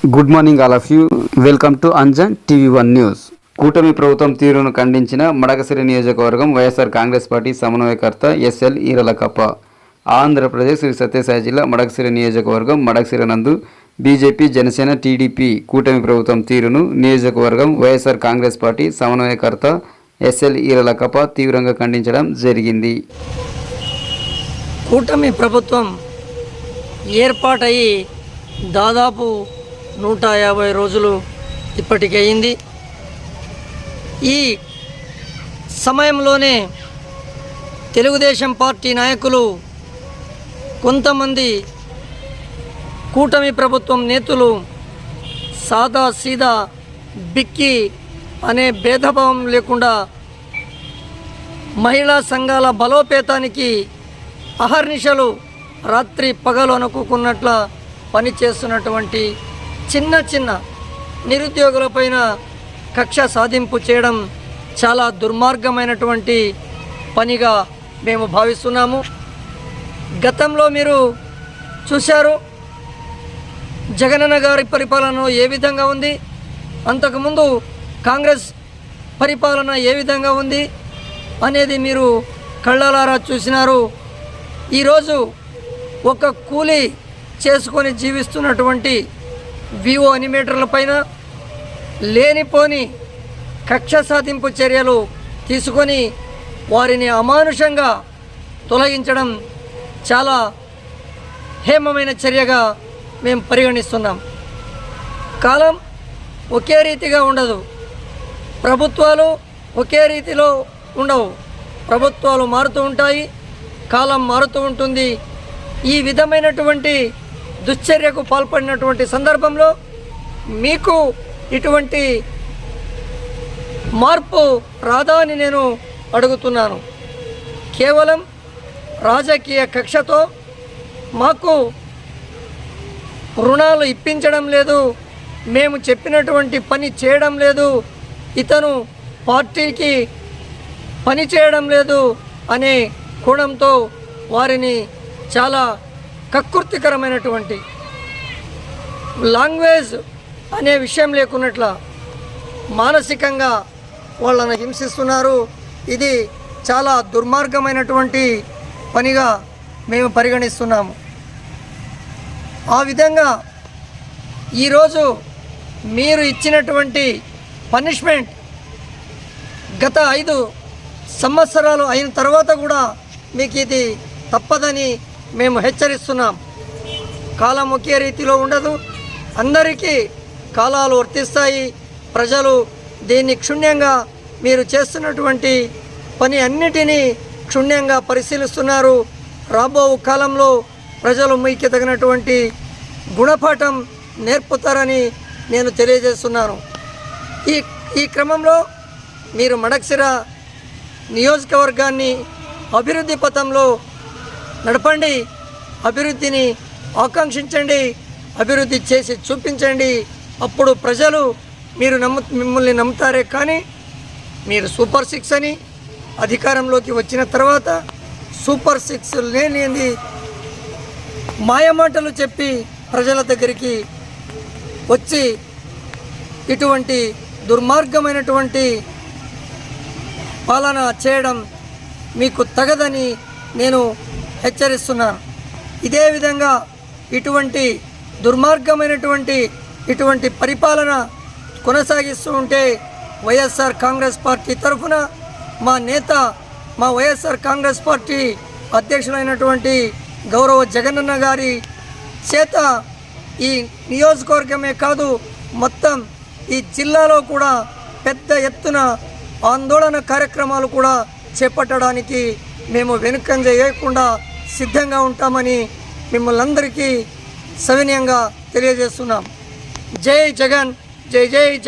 Good morning all of you. Welcome to Anjan TV one news. కూటమి ప్రభుత్వం తీరును ఖండించిన మడకశిర నియోజకవర్గం వైఎస్ఆర్ కాంగ్రెస్ పార్టీ సమన్వయకర్త ఎస్ఎల్ ఈరలకప్ప. ఆంధ్రప్రదేశ్ శ్రీ సత్యసాయి జిల్లా మడకశిర నియోజకవర్గం మడకశిర నందు బీజేపీ, జనసేన, టీడీపీ కూటమి ప్రభుత్వం తీరును నియోజకవర్గం వైఎస్ఆర్ కాంగ్రెస్ పార్టీ సమన్వయకర్త ఎస్ఎల్ ఈరలకప్ప తీవ్రంగా ఖండించడం జరిగింది. కూటమి ప్రభుత్వం ఏర్పాటయి దాదాపు 150 రోజులు ఇప్పటికి అయింది. ఈ సమయంలోనే తెలుగుదేశం పార్టీ నాయకులు, కొంతమంది కూటమి ప్రభుత్వం నేతలు సాదా సీదా బిక్కి అనే భేదభావం లేకుండా మహిళా సంఘాల బలోపేతానికి అహర్నిశలు రాత్రి పగలు అనుకోకున్నట్ల పనిచేస్తున్నటువంటి చిన్న చిన్న నిరుద్యోగులపైన కక్ష సాధింపు చేయడం చాలా దుర్మార్గమైనటువంటి పనిగా మేము భావిస్తున్నాము. గతంలో మీరు చూశారు జగనన్న గారి పరిపాలన ఏ విధంగా ఉంది, అంతకుముందు కాంగ్రెస్ పరిపాలన ఏ విధంగా ఉంది అనేది మీరు కళ్ళలారా చూసినారు. ఈరోజు ఒక కూలీ చేసుకొని జీవిస్తున్నటువంటి వివో అనిమేటర్ల పైన లేనిపోని కక్ష సాధింపు చర్యలు తీసుకొని వారిని అమానుషంగా తొలగించడం చాలా హేమమైన చర్యగా మేము పరిగణిస్తున్నాం. కాలం ఒకే రీతిగా ఉండదు, ప్రభుత్వాలు ఒకే రీతిలో ఉండవు, ప్రభుత్వాలు మారుతూ ఉంటాయి, కాలం మారుతూ ఉంటుంది. ఈ విధమైనటువంటి దుశ్చర్యకు పాల్పడినటువంటి సందర్భంలో మీకు ఇటువంటి మార్పు రాదా అని నేను అడుగుతున్నాను. కేవలం రాజకీయ కక్షతో మాకు రుణాలు ఇప్పించడం లేదు, మేము చెప్పినటువంటి పని చేయడం లేదు, ఇతను పార్టీకి పని చేయడం లేదు అనే కోణంతో వారిని చాలా కక్కుర్తికరమైనటువంటి లాంగ్వేజ్ అనే విషయం లేకున్నట్ల మానసికంగా వాళ్ళను హింసిస్తున్నారు. ఇది చాలా దుర్మార్గమైనటువంటి పనిగా మేము పరిగణిస్తున్నాము. ఆ విధంగా ఈరోజు మీరు ఇచ్చినటువంటి పనిష్మెంట్ గత 5 సంవత్సరాలు అయిన తర్వాత కూడా మీకు ఇది తప్పదని మేము హెచ్చరిస్తున్నాం. కాలం ఒకే రీతిలో ఉండదు, అందరికీ కాలాలు వర్తిస్తాయి. ప్రజలు దీన్ని క్షుణ్ణంగా మీరు చేస్తున్నటువంటి పని అన్నిటినీ క్షుణ్ణంగా పరిశీలిస్తున్నారు. రాబో కాలంలో ప్రజలు మీకు తగినటువంటి గుణపాఠం నేర్పుతారని నేను తెలియజేస్తున్నాను. ఈ క్రమంలో మీరు మడకశిర నియోజకవర్గాన్ని అభివృద్ధి పథంలో నడపండి, అభివృద్ధిని ఆకాంక్షించండి, అభివృద్ధి చేసి చూపించండి. అప్పుడు ప్రజలు మిమ్మల్ని నమ్ముతారే కానీ మీరు సూపర్ 6 అని అధికారంలోకి వచ్చిన తర్వాత సూపర్ 6 లేనిది మాయమాటలు చెప్పి ప్రజల దగ్గరికి వచ్చి ఇటువంటి దుర్మార్గమైనటువంటి పాలన చేయడం మీకు తగదని నేను హెచ్చరిస్తున్నాను. ఇదే విధంగా ఇటువంటి దుర్మార్గమైనటువంటి ఇటువంటి పరిపాలన కొనసాగిస్తూ ఉంటే వైఎస్ఆర్ కాంగ్రెస్ పార్టీ తరఫున మా నేత, మా వైఎస్ఆర్ కాంగ్రెస్ పార్టీ అధ్యక్షులైనటువంటి గౌరవ జగనన్న గారి చేత ఈ నియోజకవర్గమే కాదు మొత్తం ఈ జిల్లాలో కూడా పెద్ద ఎత్తున ఆందోళన కార్యక్రమాలు కూడా చేపట్టడానికి మేము వెనుకంజ వేయకుండా సిద్ధంగా ఉంటామని మిమ్మల్ని అందరికీ సవినయంగా తెలియజేస్తున్నాం. జై జగన్, జై జై జగన్.